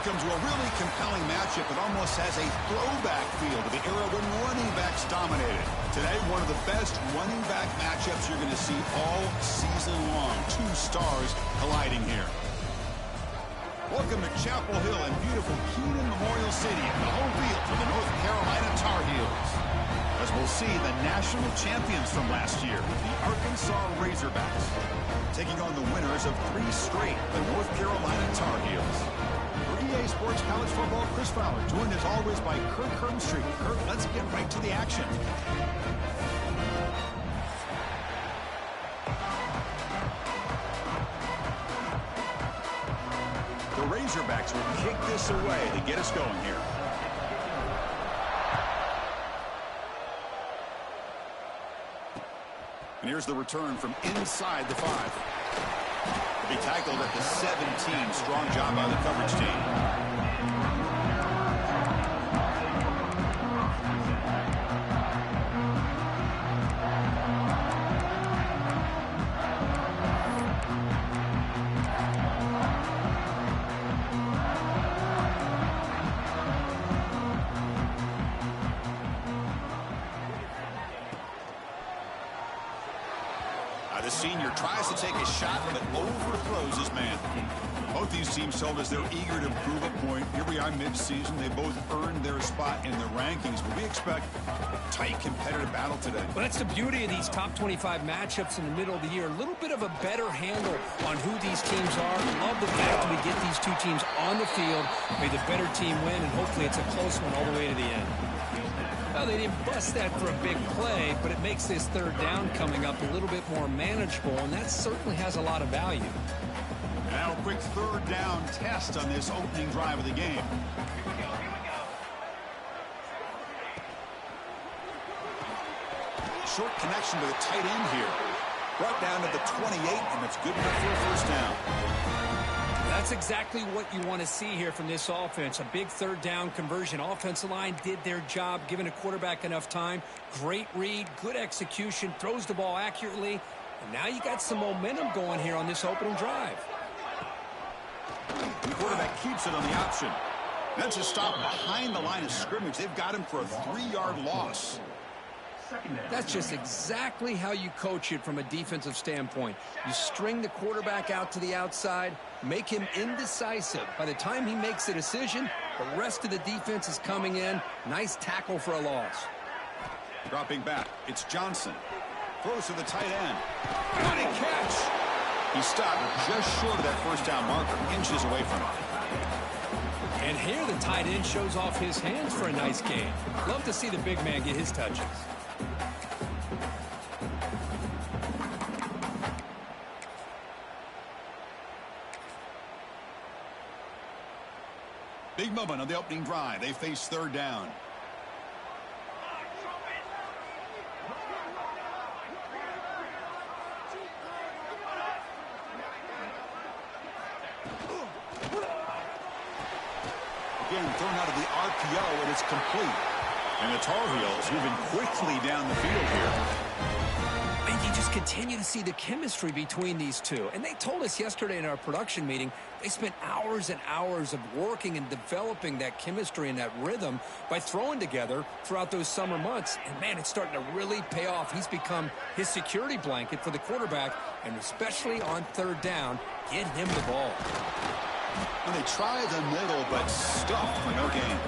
Welcome to a really compelling matchup that almost has a throwback feel to the era when running backs dominated. Today, one of the best running back matchups you're going to see all season long. Two stars colliding here. Welcome to Chapel Hill in beautiful Keenan Memorial Stadium, the home field for the North Carolina Tar Heels. As we'll see, the national champions from last year, the Arkansas Razorbacks, taking on the winners of 3 straight, the North Carolina Tar Heels. For EA Sports College Football, Chris Fowler, joined as always by Kirk Hermstreet. Kirk, let's get right to the action. The Razorbacks will kick this away to get us going here. And here's the return from inside the 5. He tackled at the 17. Strong job by the coverage team. The senior tries to take a shot, but overthrows his man. Both these teams told us they're eager to prove a point. Here we are mid-season. They both earned their spot in the rankings, but we expect a tight competitive battle today. Well, that's the beauty of these top 25 matchups in the middle of the year. A little bit of a better handle on who these teams are. Love the fact that we get these two teams on the field. May the better team win, and hopefully it's a close one all the way to the end. Well, they didn't bust that for a big play, but it makes this third down coming up a little bit more manageable, and that certainly has a lot of value. Now a quick third down test on this opening drive of the game. Here we go. Short connection to the tight end here. Brought down to the 28, and it's good enough for a first down. That's exactly what you want to see here from this offense. A big third down conversion. Offensive line did their job, giving a quarterback enough time. Great read, good execution, throws the ball accurately. And now you got some momentum going here on this opening drive. The quarterback keeps it on the option. That's a stop behind the line of scrimmage. They've got him for a 3-yard loss. That's just exactly how you coach it from a defensive standpoint. You string the quarterback out to the outside, make him indecisive. By the time he makes a decision, the rest of the defense is coming in. Nice tackle for a loss. Dropping back, it's Johnson. Throws to the tight end. Good catch. He stopped just short of that first down marker, inches away from it. And here the tight end shows off his hands for a nice gain. Love to see the big man get his touches. Big moment on the opening drive. They face third down. Again, thrown out of the RPO, and it's complete. And the Tar Heels moving quickly down the field here. And you just continue to see the chemistry between these two. And they told us yesterday in our production meeting, they spent hours and hours of working and developing that chemistry and that rhythm by throwing together throughout those summer months. And, man, it's starting to really pay off. He's become his security blanket for the quarterback, and especially on third down, get him the ball. And they try the middle, but stuffed for no gain.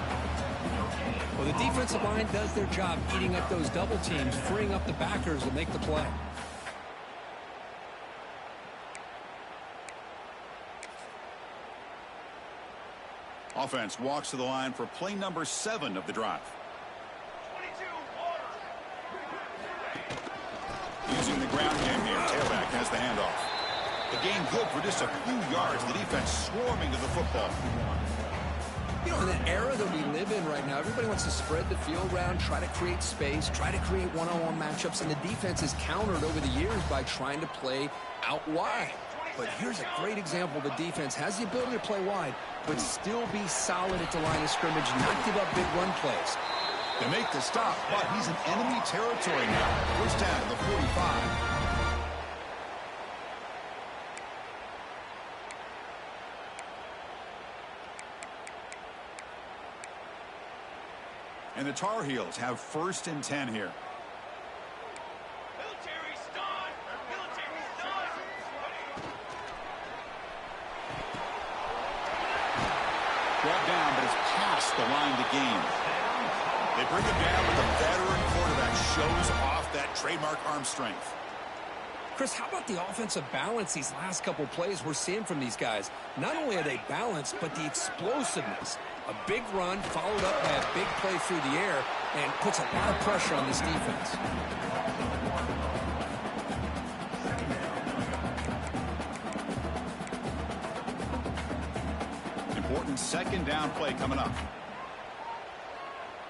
Well, the defensive line does their job eating up those double teams, freeing up the backers to make the play. Offense walks to the line for play number 7 of the drive. 22. Using the ground game here, tailback has the handoff. The gain good for just a few yards. The defense swarming to the football. You know, in the era that we live in right now, everybody wants to spread the field around, try to create space, try to create one-on-one matchups, and the defense is countered over the years by trying to play out wide. But here's a great example. The defense has the ability to play wide, but still be solid at the line of scrimmage, not give up big run plays. They make the stop, but he's in enemy territory now. First down at the 45. And the Tar Heels have 1st and 10 here. Military stun! Military stun! Brought down, but it's past the line to gain. They bring him down, but the veteran quarterback shows off that trademark arm strength. Chris, how about the offensive balance these last couple plays we're seeing from these guys? Not only are they balanced, but the explosiveness. A big run followed up by a big play through the air and puts a lot of pressure on this defense. Important 2nd down play coming up.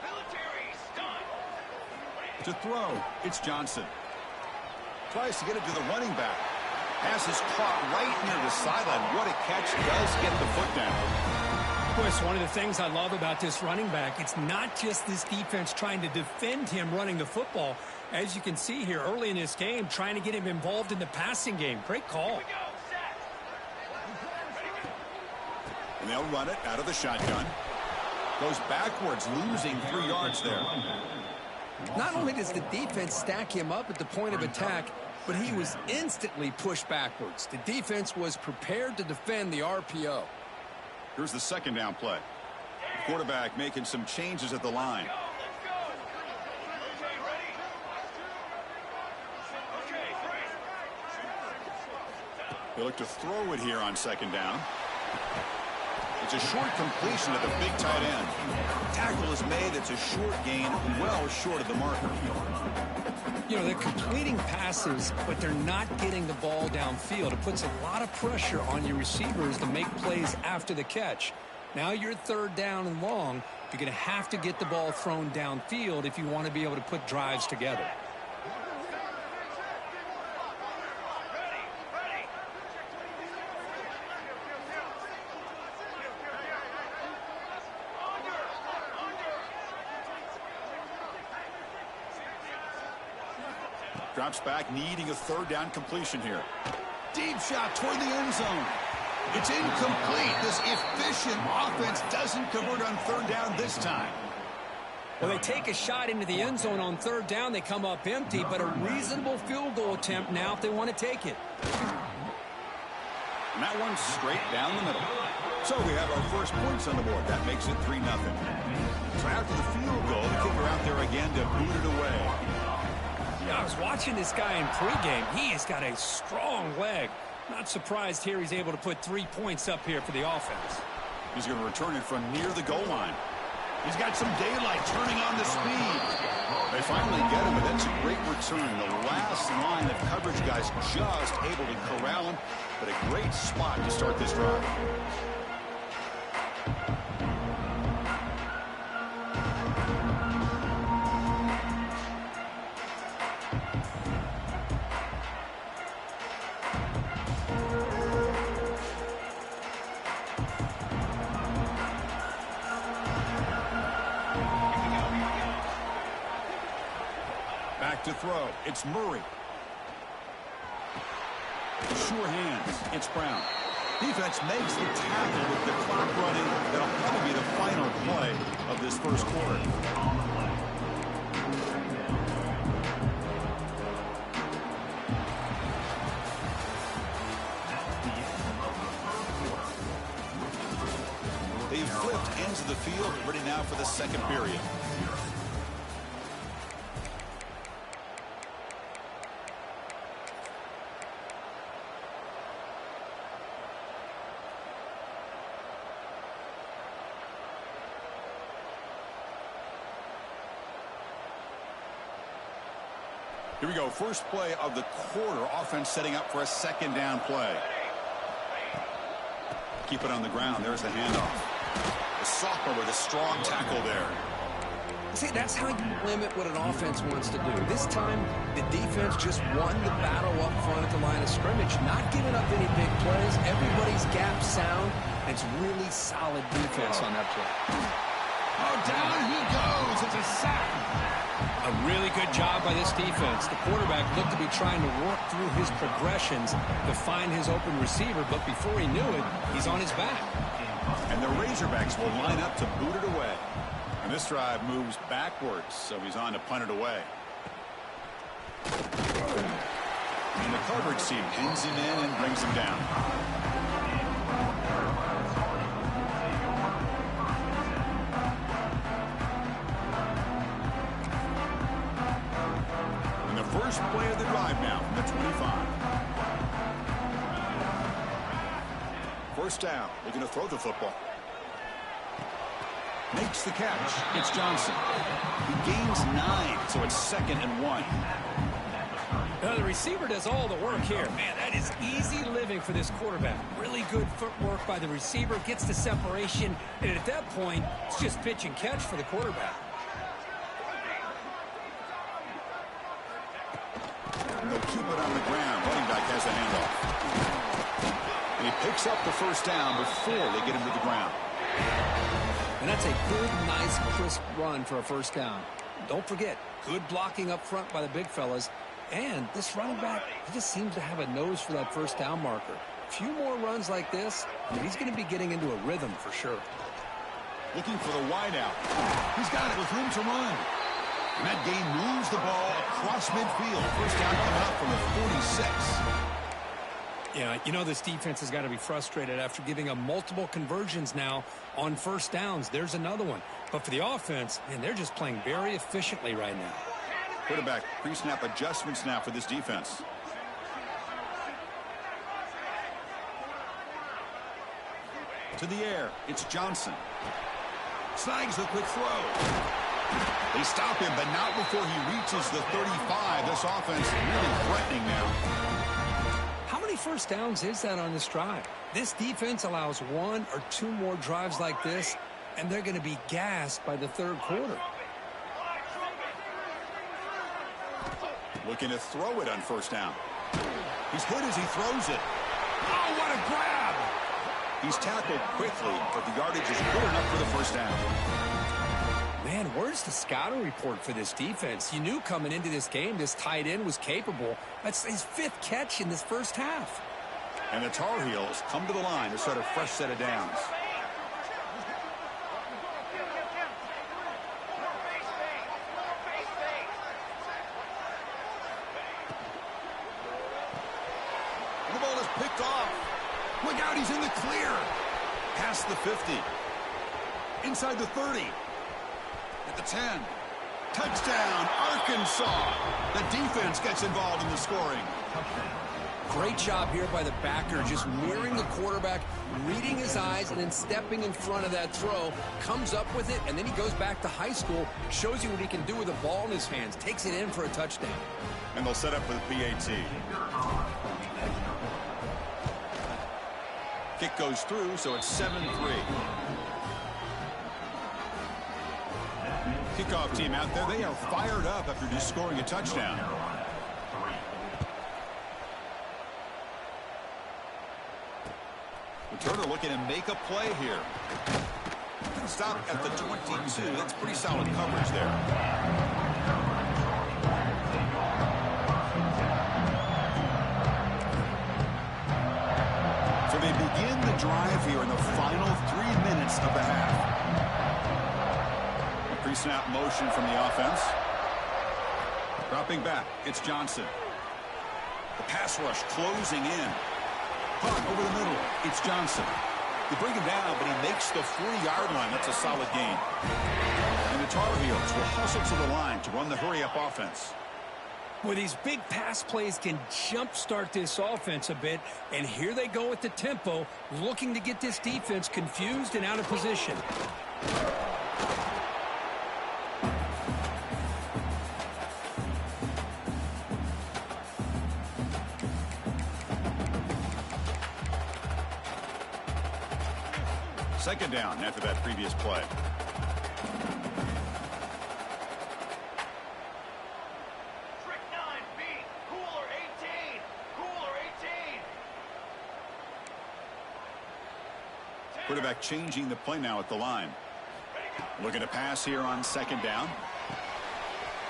Military stun! To throw, it's Johnson. Tries to get it to the running back. Pass is caught right near the sideline. What a catch. Does get the foot down. Chris, one of the things I love about this running back, it's not just this defense trying to defend him running the football. As you can see here early in this game, trying to get him involved in the passing game. Great call. Here we go, set! And they'll run it out of the shotgun. Goes backwards, losing 3 yards there. Not only does the defense stack him up at the point of attack, but he was instantly pushed backwards. The defense was prepared to defend the RPO. Here's the 2nd down play. Quarterback making some changes at the line. Let's go! Okay, ready? Okay, They look to throw it here on 2nd down. It's a short completion at the big tight end. Tackle is made. It's a short gain, well short of the marker. You know, they're completing passes, but they're not getting the ball downfield. It puts a lot of pressure on your receivers to make plays after the catch. Now you're 3rd down and long. You're going to have to get the ball thrown downfield if you want to be able to put drives together. Drops back, needing a 3rd down completion here. Deep shot toward the end zone. It's incomplete. This efficient offense doesn't convert on 3rd down this time. Well, they take a shot into the end zone on 3rd down. They come up empty, but a reasonable field goal attempt now if they want to take it. And that one's straight down the middle. So we have our first points on the board. That makes it 3-0. So after the field goal, the kicker out there again to boot it away. Yeah, I was watching this guy in pregame. He has got a strong leg. Not surprised here he's able to put 3 points up here for the offense. He's going to return it from near the goal line. He's got some daylight turning on the speed. They finally get him, but that's a great return. The last line of coverage guys just able to corral him, but a great spot to start this drive. To throw, it's Murray. Sure hands, it's Brown. Defense makes the tackle with the clock running. That'll probably be the final play of this first quarter. They've flipped ends of the field, ready now for the 2nd period. Here we go. First play of the quarter. Offense setting up for a 2nd down play. Keep it on the ground. There's the handoff. The sophomore with a strong tackle there. See, that's how you limit what an offense wants to do. This time, the defense just won the battle up front at the line of scrimmage, not giving up any big plays. Everybody's gap sound. And it's really solid defense on that play. Oh, down he goes. It's a sack. A really good job by this defense. The quarterback looked to be trying to work through his progressions to find his open receiver, but before he knew it, he's on his back. And the Razorbacks will line up to boot it away. And this drive moves backwards, so he's on to punt it away. And the coverage team pins him in and brings him down. And the first play of the drive now from the 25. First down, looking to throw the football. Makes the catch. It's Johnson. He gains 9, so it's 2nd and 1. The receiver does all the work here. Man, that is easy living for this quarterback. Really good footwork by the receiver, gets the separation, and at that point, it's just pitch and catch for the quarterback. And they'll keep it on the ground. Running back has the handoff. And he picks up the first down before they get him to the ground. And that's a good, nice, crisp run for a first down. Don't forget, good blocking up front by the big fellas. And this running back, he just seems to have a nose for that first down marker. A few more runs like this, and he's going to be getting into a rhythm for sure. Looking for the wideout. He's got it with room to run. And that gain moves the ball across midfield. First down coming up from the 46. Yeah, you know this defense has got to be frustrated after giving up multiple conversions now on first downs. There's another one. But for the offense, man, they're just playing very efficiently right now. Quarterback pre-snap adjustments now for this defense. To the air, it's Johnson. Snags the quick throw. They stop him, but not before he reaches the 35. This offense really threatening now. How many first downs is that on this drive? This defense allows 1 or 2 more drives like this, and they're going to be gassed by the third quarter. Looking to throw it on first down. He's hit as he throws it. Oh, what a grab! He's tackled quickly, but the yardage is good enough for the first down. Man, where's the scouting report for this defense? You knew coming into this game this tight end was capable. That's his 5th catch in this first half. And the Tar Heels come to the line to start a fresh set of downs. The ball is picked off. Look out, he's in the clear. Past the 50. Inside the 30. At the 10. Touchdown, Arkansas. The defense gets involved in the scoring. Great job here by the backer, just mirroring the quarterback, reading his eyes, and then stepping in front of that throw, comes up with it, and then he goes back to high school, shows you what he can do with the ball in his hands, takes it in for a touchdown. And they'll set up for the PAT. Kick goes through, so it's 7-3. Kickoff team out there, they are fired up after just scoring a touchdown. Returner looking to make a play here. Stop at the 22. That's pretty solid coverage there. So they begin the drive here in the final 3 minutes of the half. A pre-snap motion from the offense. Dropping back, it's Johnson. The pass rush closing in. Punt over the middle, it's Johnson. They bring him down, but he makes the 40-yard line. That's a solid gain. And the Tar Heels will hustle to the line to run the hurry-up offense. Well, these big pass plays can jumpstart this offense a bit, and here they go with the tempo, looking to get this defense confused and out of position. Second down after that previous play. Trick 9B, cooler 18, cooler 18. Quarterback changing the play now at the line. Looking to pass here on second down.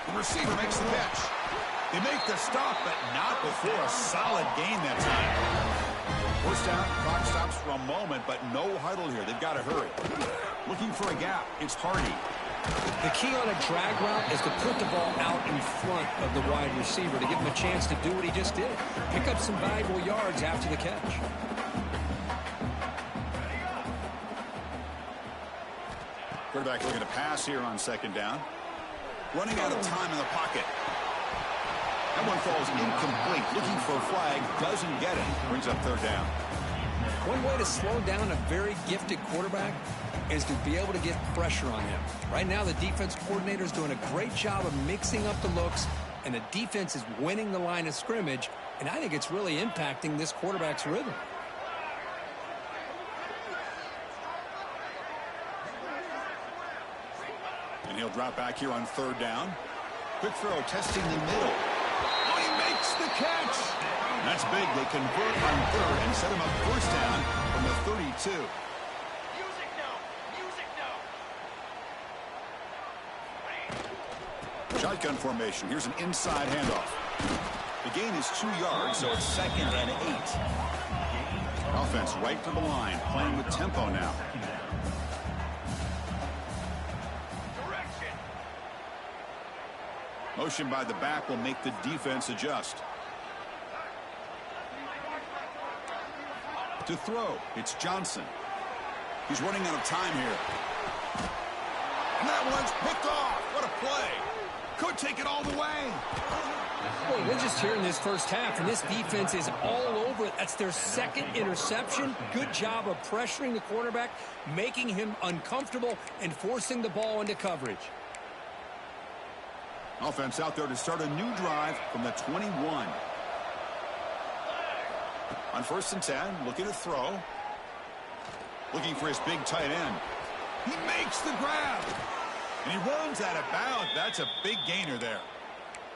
The receiver makes the catch. They make the stop, but not before a solid gain that time. First down, clock stops for a moment, but no huddle here. They've got to hurry. Looking for a gap. It's Hardy. The key on a drag route is to put the ball out in front of the wide receiver to give him a chance to do what he just did. Pick up some valuable yards after the catch. Quarterback looking to pass here on second down. Running out of time in the pocket. That one falls incomplete. Looking for a flag. Doesn't get it. Brings up third down. One way to slow down a very gifted quarterback is to be able to get pressure on him. Right now, the defense coordinator is doing a great job of mixing up the looks, and the defense is winning the line of scrimmage, and I think it's really impacting this quarterback's rhythm. And he'll drop back here on third down. Quick throw, testing the middle. Oh, he makes the catch. That's big. They convert on third and set him up first down from the 32. Music now. Music now. Shotgun formation. Here's an inside handoff. The gain is 2 yards, so it's 2nd and 8. Offense right to the line, playing with tempo now. Direction. Motion by the back will make the defense adjust. To throw, it's Johnson. He's running out of time here. And that one's picked off. What a play. Could take it all the way. Well, we're just here in this first half, and this defense is all over it. That's their 2nd interception. Good job of pressuring the quarterback, making him uncomfortable, and forcing the ball into coverage. Offense out there to start a new drive from the 21. On 1st and 10, looking to throw. Looking for his big tight end. He makes the grab. And he runs out of bounds. That's a big gainer there.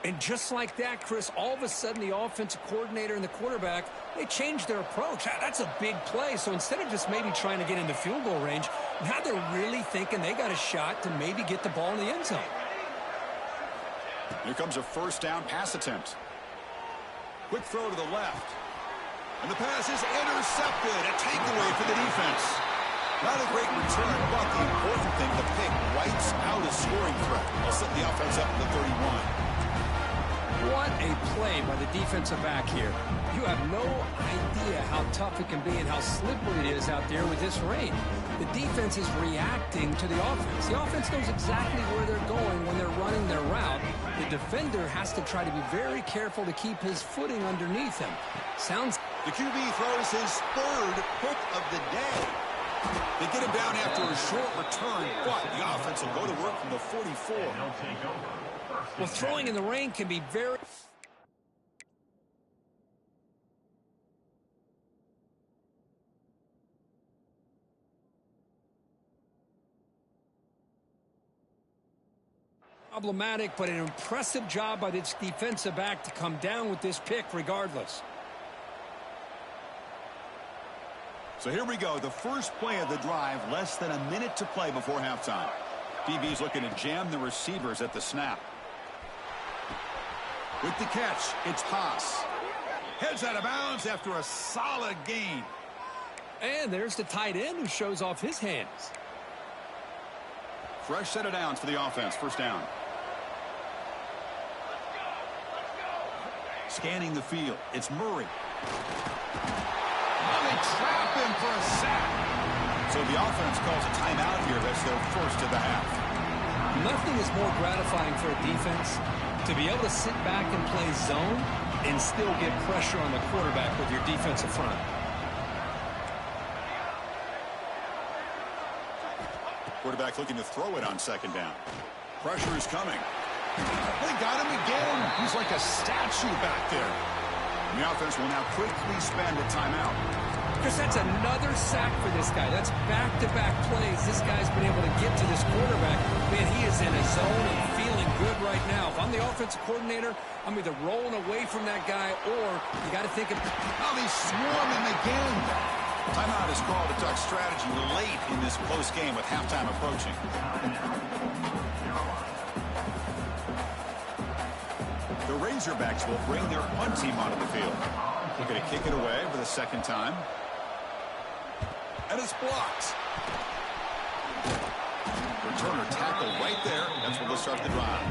And just like that, Chris, all of a sudden the offensive coordinator and the quarterback, they changed their approach. That's a big play. So instead of just maybe trying to get in the field goal range, now they're really thinking they got a shot to maybe get the ball in the end zone. Here comes a first down pass attempt. Quick throw to the left. And the pass is intercepted. A takeaway for the defense. Not a great return, but the important thing, the pick wipes out a scoring threat. They'll set the offense up at the 31. What a play by the defensive back here. You have no idea how tough it can be and how slippery it is out there with this rain. The defense is reacting to the offense. The offense knows exactly where they're going when they're running their route. The defender has to try to be very careful to keep his footing underneath him. The QB throws his 3rd pick of the day. They get him down after a short return, but the offense will go to work from the 44. Well, throwing in the rain can be very... problematic, but an impressive job by this defensive back to come down with this pick regardless. So here we go, the first play of the drive, less than a minute to play before halftime. DB's looking to jam the receivers at the snap. With the catch, it's Haas. Heads out of bounds after a solid gain. And there's the tight end who shows off his hands. Fresh set of downs for the offense, first down. Scanning the field, it's Murray. Oh, they trap him for a sack. So the offense calls a timeout here. That's their first of the half. Nothing is more gratifying for a defense to be able to sit back and play zone and still get pressure on the quarterback with your defensive front. Quarterback looking to throw it on second down. Pressure is coming. They got him again. He's like a statue back there. And the offense will now quickly spend a timeout. Because that's another sack for this guy. That's back-to-back plays. This guy's been able to get to this quarterback. Man, he is in a zone and feeling good right now. If I'm the offensive coordinator, I'm either rolling away from that guy or you got to think of... Oh, they swarm him again. Timeout is called to talk strategy late in this close game with halftime approaching. The Razorbacks will bring their punt team onto the field. They're going to kick it away for the second time. And it's blocked. returner tackled right there. That's where they'll start the drive.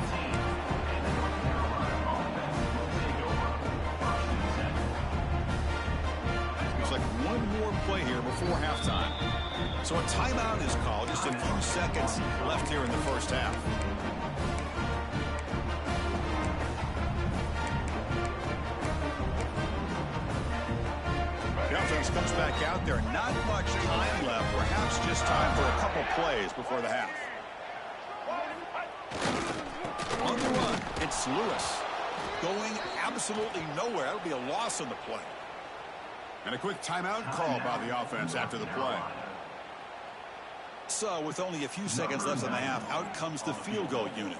Looks like one more play here before halftime. So a timeout is called. Just a few seconds left here in the first half. The offense comes back out there. Not much time left. Perhaps just time for a couple plays before the half. On the run, it's Lewis. Going absolutely nowhere. That'll be a loss on the play. And a quick timeout call by the offense after the play. So with only a few seconds left in the half, out comes the field goal unit.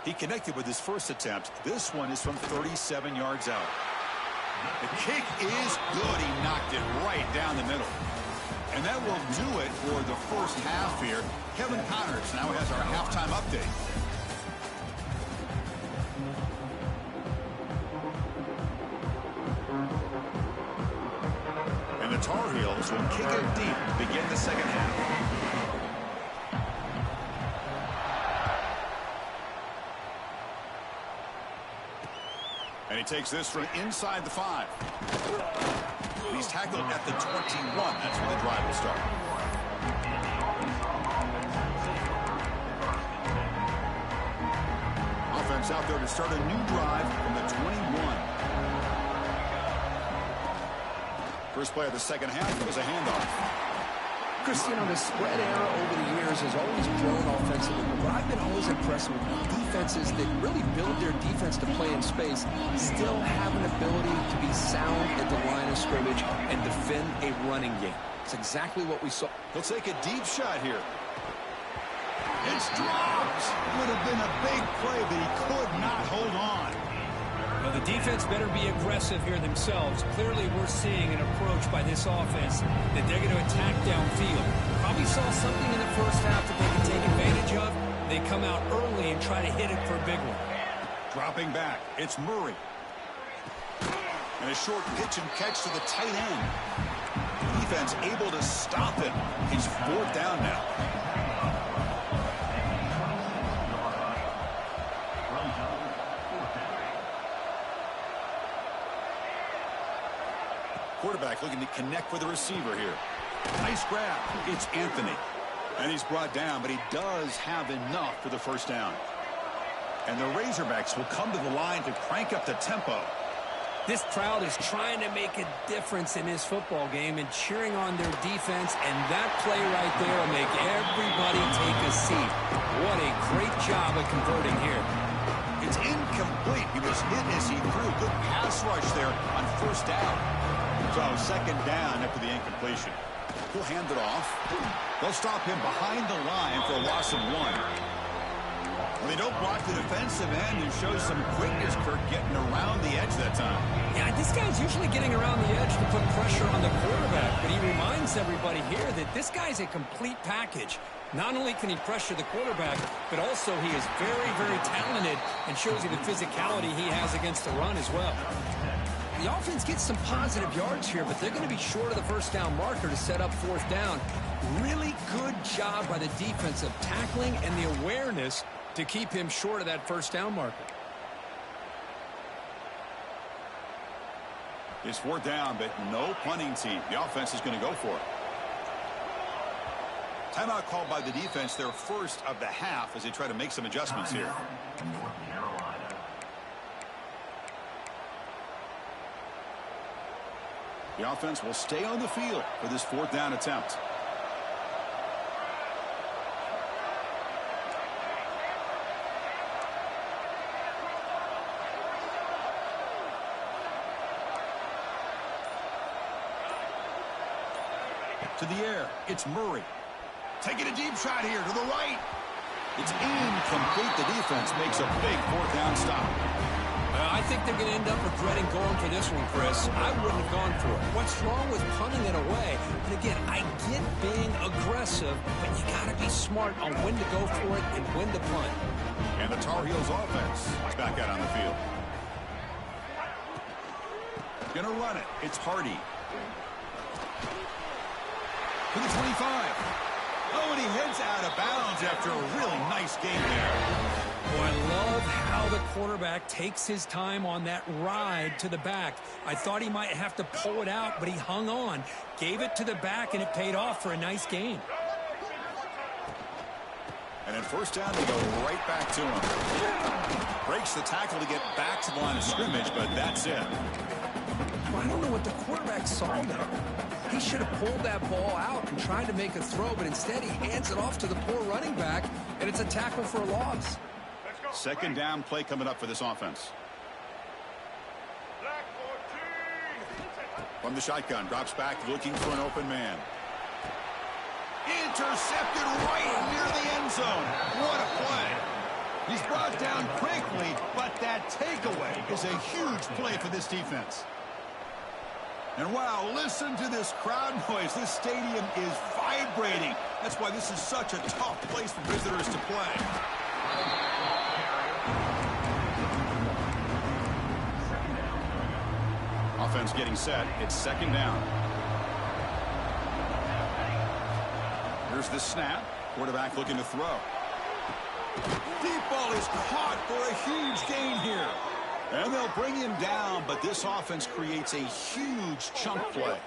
He connected with his first attempt. This one is from 37 yards out. The kick is good. He knocked it right down the middle. And that will do it for the first half here. Kevin Connors now has our halftime update. And the Tar Heels will kick it deep to begin the second half. And he takes this from inside the 5. He's tackled at the 21. That's where the drive will start. Offense out there to start a new drive from the 21. First play of the second half was a handoff. Chris, you know, the spread era over the years has always grown offensively, but I've been always impressed with defenses that really build their defense to play in space, still have an ability to be sound at the line of scrimmage and defend a running game. It's exactly what we saw. He'll take a deep shot here. It's dropped. Would have been a big play, but he could not hold on. Well, the defense better be aggressive here themselves. Clearly, we're seeing an approach by this offense that they're going to attack downfield. Probably saw something in the first half that they can take advantage of. They come out early and try to hit it for a big one. Dropping back, it's Murray. And a short pitch and catch to the tight end. Defense able to stop him. He's 4th down now. Quarterback looking to connect with the receiver here. Nice grab. It's Anthony. And he's brought down, but he does have enough for the first down. And the Razorbacks will come to the line to crank up the tempo. This crowd is trying to make a difference in this football game and cheering on their defense, and that play right there will make everybody take a seat. What a great job of converting here. It's incomplete. He was hit as he threw. Good pass rush there on first down. So second down after the incompletion. He'll hand it off. They'll stop him behind the line for a loss of 1. Well, they don't block the defensive end and show some quickness, Kirk, getting around the edge that time. Yeah, this guy's usually getting around the edge to put pressure on the quarterback, but he reminds everybody here that this guy's a complete package. Not only can he pressure the quarterback, but also he is very, very talented and shows you the physicality he has against the run as well. The offense gets some positive yards here, but they're going to be short of the first down marker to set up 4th down. Really good job by the defense of tackling and the awareness to keep him short of that first down marker. It's 4th down, but no punting team. The offense is going to go for it. Timeout called by the defense, their first of the half, as they try to make some adjustments here. The offense will stay on the field for this 4th down attempt. To the air, it's Murray. Taking a deep shot here to the right. It's incomplete. The defense makes a big 4th down stop. I think they're going to end up regretting going for this one, Chris. I wouldn't have gone for it. What's wrong with punting it away? And again, I get being aggressive, but you got to be smart on when to go for it and when to punt. And the Tar Heels offense is back out on the field. Gonna run it. It's Hardy. To the 25. Oh, and he heads out of bounds yards after a really nice game there. Oh, I love how the quarterback takes his time on that ride to the back. I thought he might have to pull it out, but he hung on, gave it to the back, and it paid off for a nice gain. And at first down, they go right back to him. Breaks the tackle to get back to the line of scrimmage, but that's it. Well, I don't know what the quarterback saw there. He should have pulled that ball out and tried to make a throw, but instead he hands it off to the poor running back, and it's a tackle for a loss. Second down play coming up for this offense. From the shotgun, drops back looking for an open man. Intercepted right near the end zone. What a play. He's brought down quickly, but that takeaway is a huge play for this defense. And wow, listen to this crowd noise. This stadium is vibrating. That's why this is such a tough place for visitors to play. Offense getting set. It's second down. Here's the snap. Quarterback looking to throw. Deep ball is caught for a huge gain here. And they'll bring him down, but this offense creates a huge chunk play.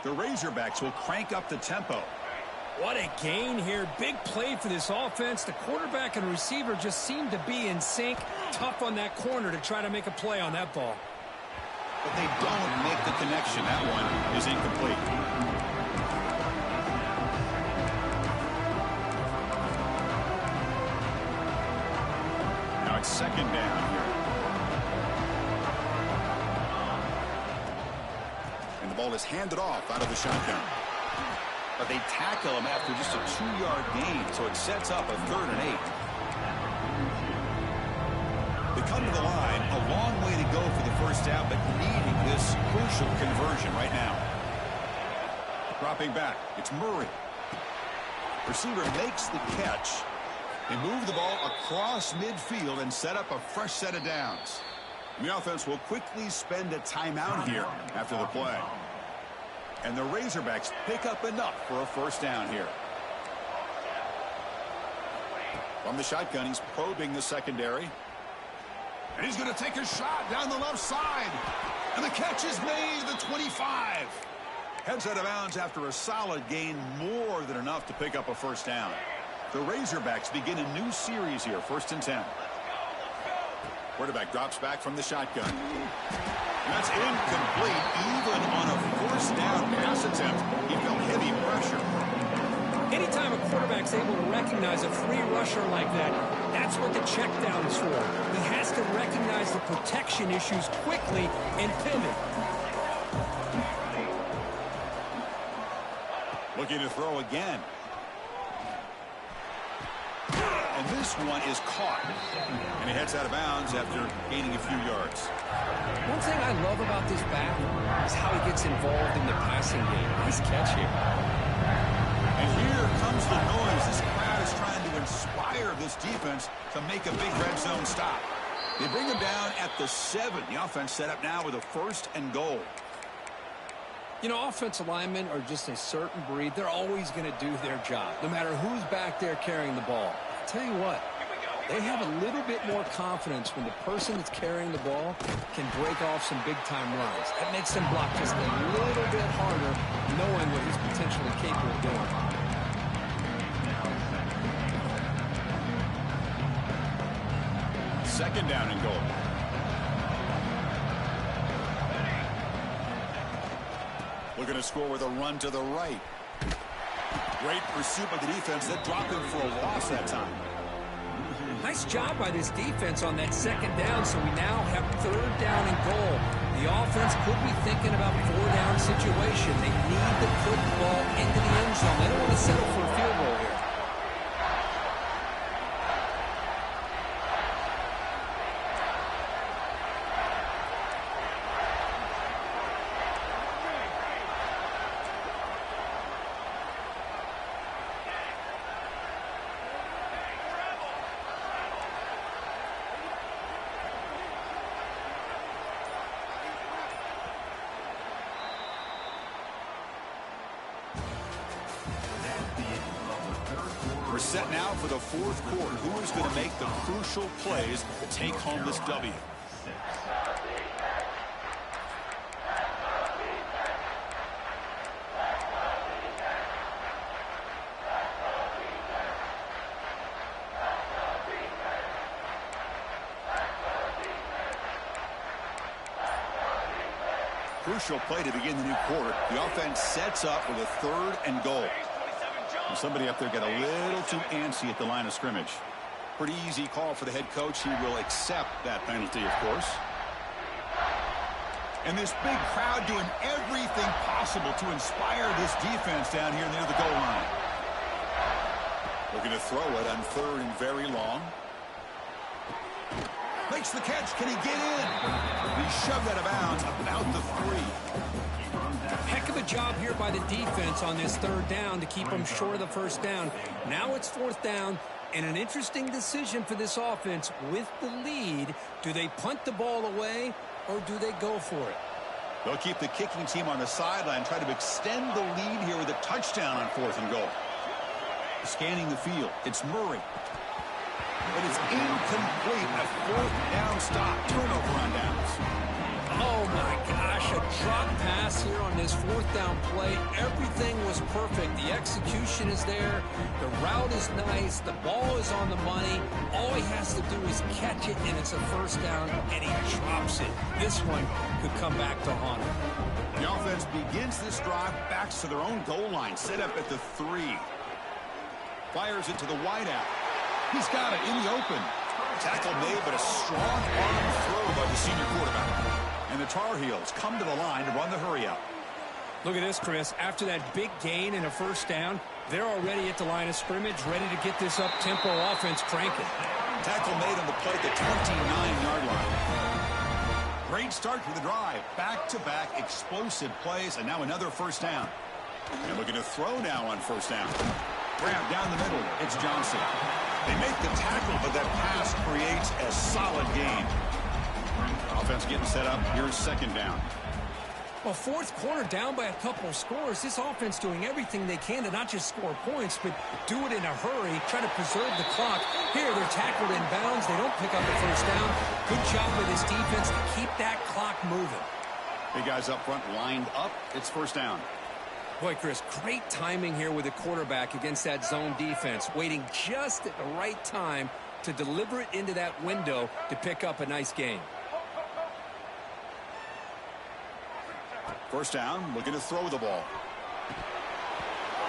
The Razorbacks will crank up the tempo. What a gain here. Big play for this offense. The quarterback and receiver just seem to be in sync. Tough on that corner to try to make a play on that ball. But they don't make the connection. That one is incomplete. Now it's second down here. And the ball is handed off out of the shotgun. But they tackle him after just a 2-yard gain, so it sets up a 3rd and 8. They come to the line, a long way to go for the first down, but needing this crucial conversion right now. Dropping back, it's Murray. Receiver makes the catch. They move the ball across midfield and set up a fresh set of downs. And the offense will quickly spend a timeout here after the play. And the Razorbacks pick up enough for a first down here. From the shotgun, he's probing the secondary. And he's going to take a shot down the left side. And the catch is made at the 25. Heads out of bounds after a solid gain, more than enough to pick up a first down. The Razorbacks begin a new series here, 1st and 10. Quarterback drops back from the shotgun. And that's incomplete. Even on a first down pass attempt, he felt heavy pressure. Anytime a quarterback's able to recognize a free rusher like that, that's what the check down is for. He has to recognize the protection issues quickly and pivot. Looking to throw again. And this one is caught. And he heads out of bounds after gaining a few yards. One thing I love about this back is how he gets involved in the passing game. Nice catch here. And here comes the noise. This crowd is trying to inspire this defense to make a big red zone stop. They bring him down at the 7. The offense set up now with a 1st and goal. You know, offensive linemen are just a certain breed. They're always going to do their job, no matter who's back there carrying the ball. I'll tell you what, they have a little bit more confidence when the person that's carrying the ball can break off some big-time runs. That makes them block just a little bit harder, knowing what he's potentially capable of doing. Second down and goal. Looking to score with a run to the right. Great pursuit by the defense. That dropped him for a loss that time. Nice job by this defense on that second down, so we now have 3rd down and goal. The offense could be thinking about 4-down situation. They need to put the ball into the end zone. They don't want to settle for a field goal here. We're set now for the fourth quarter. Who is going to make the crucial plays to take home this W? Crucial play to begin the new quarter. The offense sets up with a 3rd and goal. And somebody up there got a little too antsy at the line of scrimmage. Pretty easy call for the head coach. He will accept that penalty, of course. And this big crowd doing everything possible to inspire this defense down here near the goal line. Looking to throw it on 3rd and very long. Makes the catch. Can he get in? He shoved out of bounds about the 3. Heck of a job here by the defense on this 3rd down to keep them short of the 1st down. Now it's 4th down, and an interesting decision for this offense with the lead. Do they punt the ball away, or do they go for it? They'll keep the kicking team on the sideline, try to extend the lead here with a touchdown on 4th and goal. Scanning the field. It's Murray. But it's incomplete. A 4th down stop. Turnover on downs. Oh, my gosh. A drop pass here on this 4th down play. Everything was perfect. The execution is there. The route is nice. The ball is on the money. All he has to do is catch it, and it's a 1st down, and he drops it. This one could come back to haunt him. The offense begins this drive, backs to their own goal line, set up at the 3. Fires it to the wideout. He's got it in the open. Tackle made, but a strong arm throw by the senior quarterback. And the Tar Heels come to the line to run the hurry out. Look at this, Chris. After that big gain and a 1st down, they're already at the line of scrimmage, ready to get this up-tempo offense cranking. Tackle made on the play at the 29-yard line. Great start to the drive. Back-to-back explosive plays, and now another 1st down. And looking to throw now on 1st down. Grab down the middle. It's Johnson. They make the tackle, but that pass creates a solid gain. Offense getting set up. Here's 2nd down. Well, 4th quarter down by a couple of scores. This offense doing everything they can to not just score points, but do it in a hurry, try to preserve the clock. Here, they're tackled in bounds. They don't pick up the 1st down. Good job by this defense to keep that clock moving. Big guys up front lined up. It's 1st down. Boy, Chris, great timing here with the quarterback against that zone defense, waiting just at the right time to deliver it into that window to pick up a nice gain. 1st down, looking to throw the ball.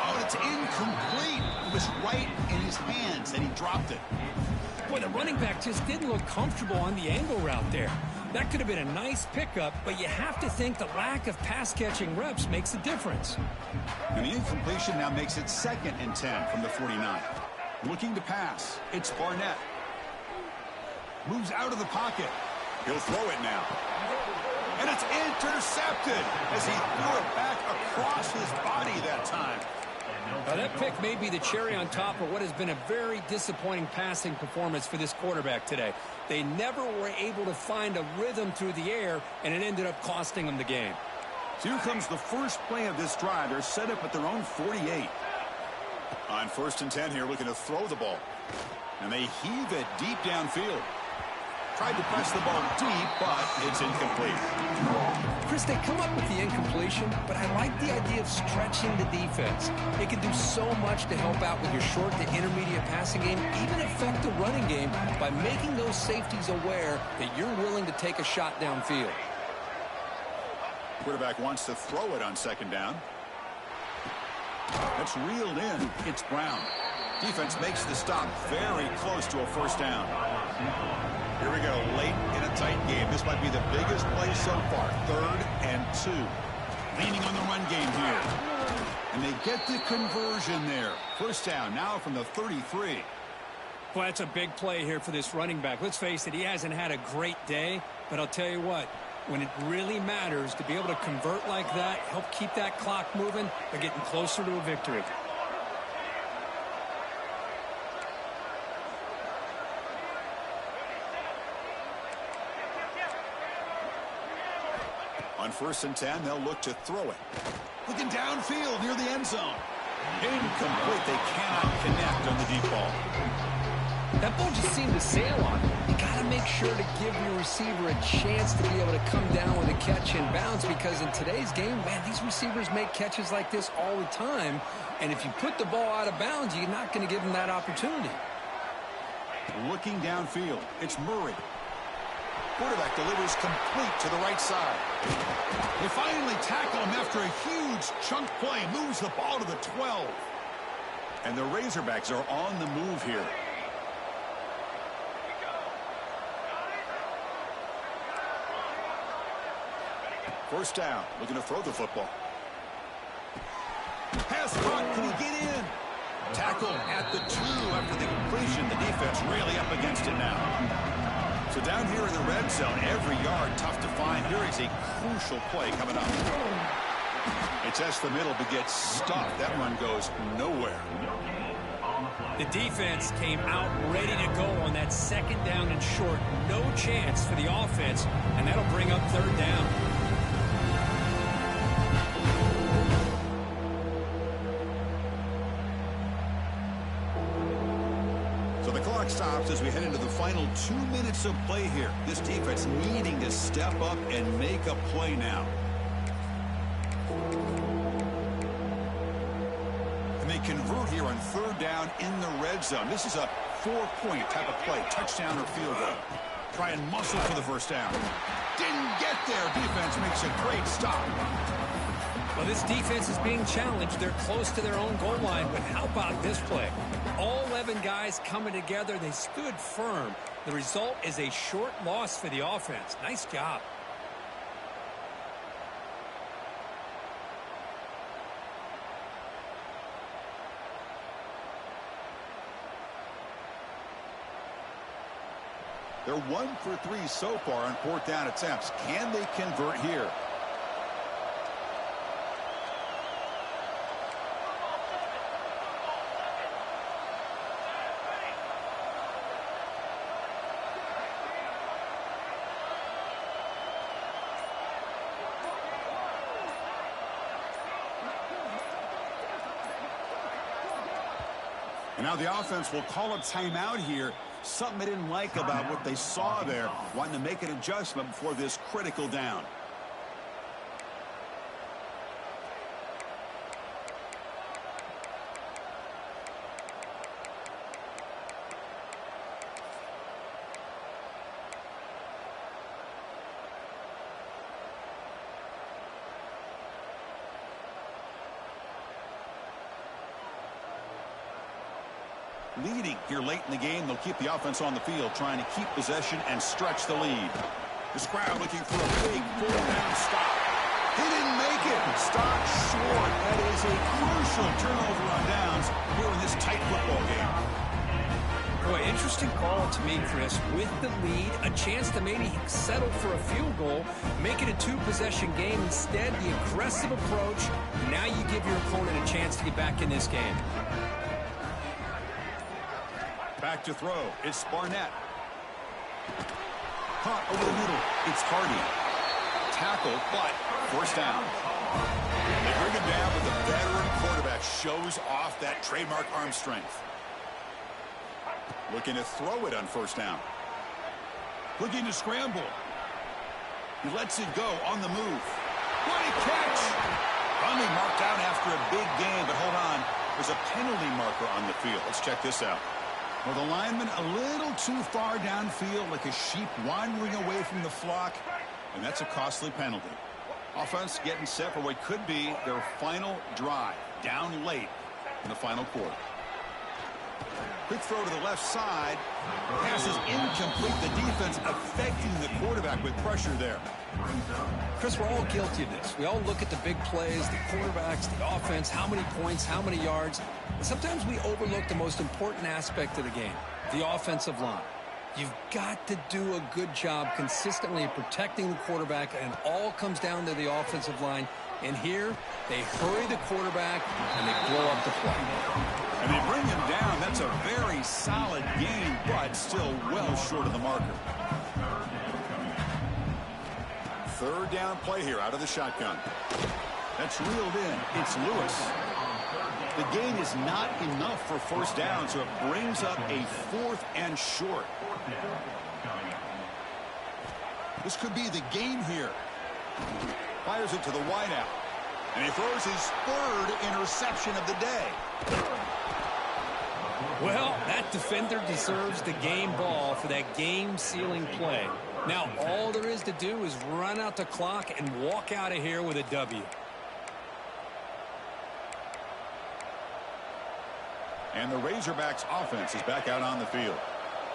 Oh, it's incomplete. It was right in his hands, and he dropped it. Boy, the running back just didn't look comfortable on the angle route there. That could have been a nice pickup, but you have to think the lack of pass-catching reps makes a difference. And the incompletion now makes it 2nd and 10 from the 49. Looking to pass. It's Barnett. Moves out of the pocket. He'll throw it now. And it's intercepted as he threw it back across his body that time. Now that pick may be the cherry on top of what has been a very disappointing passing performance for this quarterback today. They never were able to find a rhythm through the air, and it ended up costing them the game. So here comes the first play of this drive. They're set up at their own 48. On 1st and 10 here, looking to throw the ball. And they heave it deep downfield. Tried to press the ball deep, but it's incomplete. Chris, they come up with the incompletion, but I like the idea of stretching the defense. It can do so much to help out with your short to intermediate passing game, even affect the running game by making those safeties aware that you're willing to take a shot downfield. Quarterback wants to throw it on 2nd down. That's reeled in. It's Brown. Defense makes the stop very close to a 1st down. Here we go, late in a tight game. This might be the biggest play so far. 3rd and 2. Leaning on the run game here. And they get the conversion there. 1st down now from the 33. Well, that's a big play here for this running back. Let's face it, he hasn't had a great day, but I'll tell you what, when it really matters to be able to convert like that, help keep that clock moving, they're getting closer to a victory. On 1st and 10, they'll look to throw it. Looking downfield near the end zone. Incomplete. They cannot connect on the That ball just seemed to sail on him. You got to make sure to give your receiver a chance to be able to come down with a catch and bounce, because in today's game, man, these receivers make catches like this all the time. And if you put the ball out of bounds, you're not going to give them that opportunity. Looking downfield, it's Murray. Quarterback delivers complete to the right side. They finally tackle him after a huge chunk play. Moves the ball to the 12. And the Razorbacks are on the move here. First down, looking to throw the football. Pass caught, can he get in? Tackle at the 2 after the completion. The defense really up against it now. So down here in the red zone, every yard tough to find. Here is a crucial play coming up. They test the middle but get stopped. That run goes nowhere. The defense came out ready to go on that second down and short. No chance for the offense, and that'll bring up third down. Stops as we head into the final 2 minutes of play here. This defense needing to step up and make a play now. And they convert here on third down in the red zone. This is a 4-point type of play, touchdown or field goal. Try and muscle for the first down. Didn't get there. Defense makes a great stop. Well, this defense is being challenged. They're close to their own goal line, but how about this play? All 11 guys coming together. They stood firm. The result is a short loss for the offense. Nice job. They're 1 for 3 so far on fourth down attempts. Can they convert here? And now the offense will call a timeout here. Something they didn't like about what they saw there. Wanting to make an adjustment before this critical down. Leading here late in the game. They'll keep the offense on the field, trying to keep possession and stretch the lead. This crowd looking for a big 4-down stop. He didn't make it. Stop short. That is a crucial turnover on downs here in this tight football game. Boy, interesting call to me, Chris. With the lead, a chance to maybe settle for a field goal, make it a 2-possession game. Instead, the aggressive approach. Now you give your opponent a chance to get back in this game. Back to throw. It's Barnett. Caught over the middle. It's Hardy. Tackle, but first down. They bring him down, but the veteran quarterback shows off that trademark arm strength. Looking to throw it on first down. Looking to scramble. He lets it go on the move. What a catch! Finally marked out after a big gain, but hold on. There's a penalty marker on the field. Let's check this out. Well, the lineman a little too far downfield, like a sheep wandering away from the flock, and that's a costly penalty. Offense getting set for what could be their final drive, down late in the final quarter. Quick throw to the left side. Pass is incomplete. The defense affecting the quarterback with pressure there. Chris, we're all guilty of this. We all look at the big plays, the quarterbacks, the offense, how many points, how many yards. And sometimes we overlook the most important aspect of the game, the offensive line. You've got to do a good job consistently of protecting the quarterback, and it all comes down to the offensive line. And here, they hurry the quarterback, and they blow up the play. And they bring him down. That's a very solid game, but still well short of the marker. Third down play here out of the shotgun. That's reeled in. It's Lewis. The gain is not enough for first down, so it brings up a 4th and short. This could be the game here. Fires it to the wideout. And he throws his 3rd interception of the day. Well, that defender deserves the game ball for that game-sealing play. Now, all there is to do is run out the clock and walk out of here with a W. And the Razorbacks offense is back out on the field.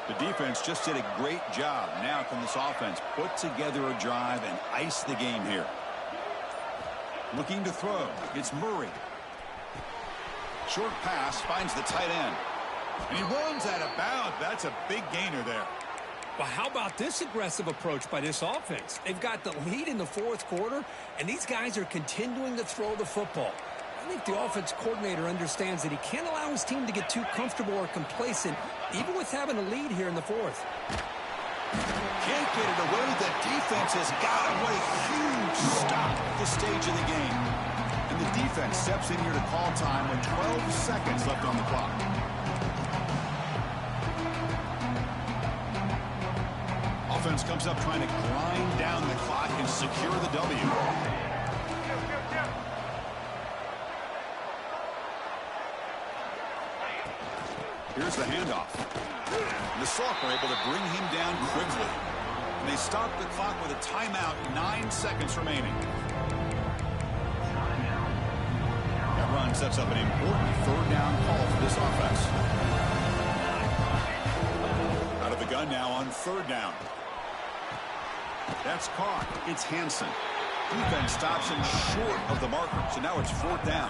The defense just did a great job. Now can this offense put together a drive and ice the game here? Looking to throw. It's Murray. Short pass finds the tight end. And he runs out of bounds. That's a big gainer there. Well, how about this aggressive approach by this offense? They've got the lead in the 4th quarter, and these guys are continuing to throw the football. I think the offense coordinator understands that he can't allow his team to get too comfortable or complacent, even with having a lead here in the 4th. Can't get it away. The defense has got him. What a huge stop at this stage of the game. And the defense steps in here to call time with 12 seconds left on the clock. Offense comes up trying to grind down the clock and secure the W. Here's the handoff. The Salk were able to bring him down quickly. And they stop the clock with a timeout, 9 seconds remaining. That run sets up an important 3rd down call for this offense. Out of the gun now on 3rd down. That's caught. It's Hansen. Defense stops him short of the marker, so now it's 4th down.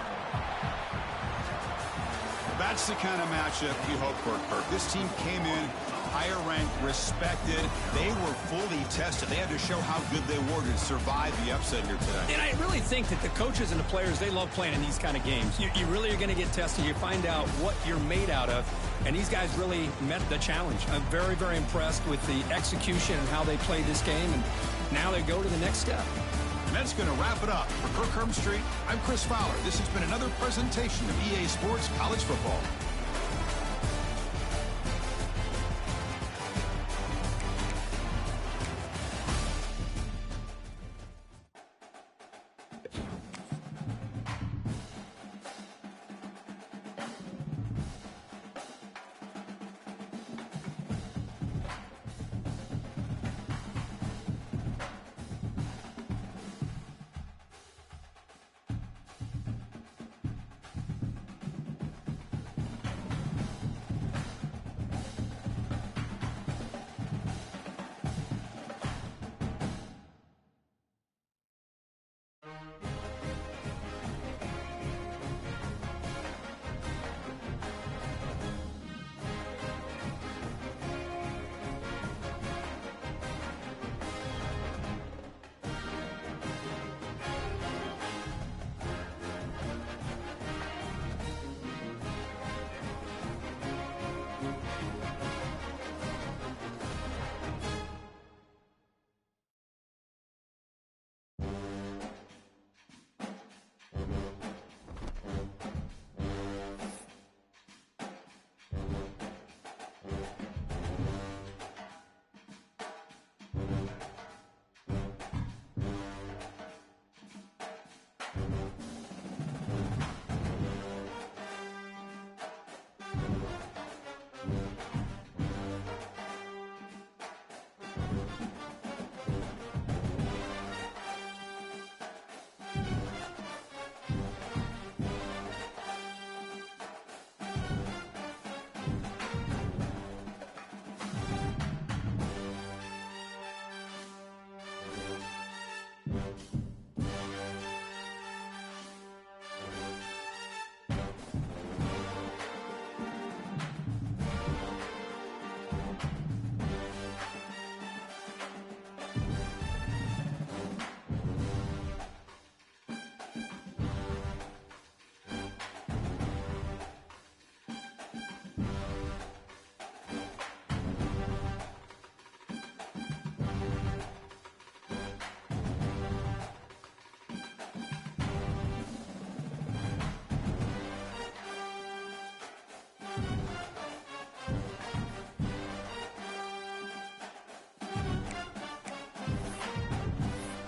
That's the kind of matchup you hope for, Kirk. This team came in higher ranked, respected. They were fully tested. They had to show how good they were to survive the upset here today. And I really think that the coaches and the players, they love playing in these kind of games. You really are going to get tested. You find out what you're made out of. And these guys really met the challenge. I'm very, very impressed with the execution and how they played this game. And now they go to the next step. And that's going to wrap it up. For Kirk Herbstreit, I'm Chris Fowler. This has been another presentation of EA Sports College Football.